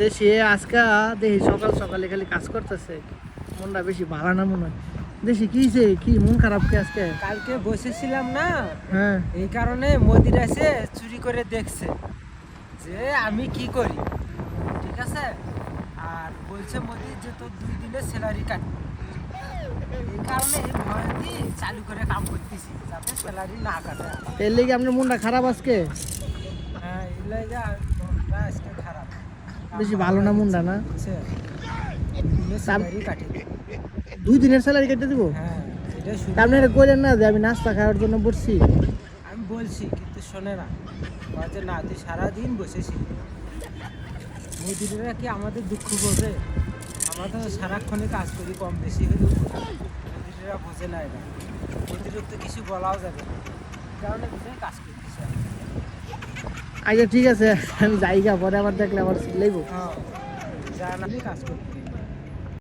দেশে আজকে দেখি সকাল সকালে খালি কাজ করতেছে, মনটা বেশি ভালো না মনে হয়। দেশে কি হয়েছে, কি মন খারাপ কি আজকে? কালকে বসেছিলাম না, হ্যাঁ এই কারণে মোদির এসে চুরি করে দেখছে যে আমি কি করি, ঠিক আছে। আর বলছে মোদি যে তোর 2 দিনের স্যালারি কাটবে, এই কারণে এই ভয় দিয়ে চালু করে কাম করতেছি যাতে স্যালারি না কাটে। এর লেগে আপনার মনটা খারাপ আজকে? হ্যাঁ, এই লাগে মনটা আজকে খারাপ। বেশি ভালো না মনটা না? স্যালারি কাটে। 2 দিনের স্যালারি কেটে দেবো? হ্যাঁ, এটা শুনে আপনি এটা কইলেন না যে আমি নাস্তা খাওয়ার জন্য বসছি? আমি বলছি কিন্তু শোনে না, বলছে না তুই সারাদিন বসেছিলি। মজুরিরা কি আমাদের দুঃখ বোঝে? আমরা তো সারাক্ষণে কাজ করি, কম বেশি হলেও মজুরিরা বোঝে না এটা। অতিরিক্ত কিছু বলাও যাবে না, এই কারণে বুঝে কাজ করতেছে। আচ্ছা ঠিক আছে, আমি যাইগা, পরে আবার দেখলে আবার লাগবো। হ্যাঁ, যা না কাজ করতে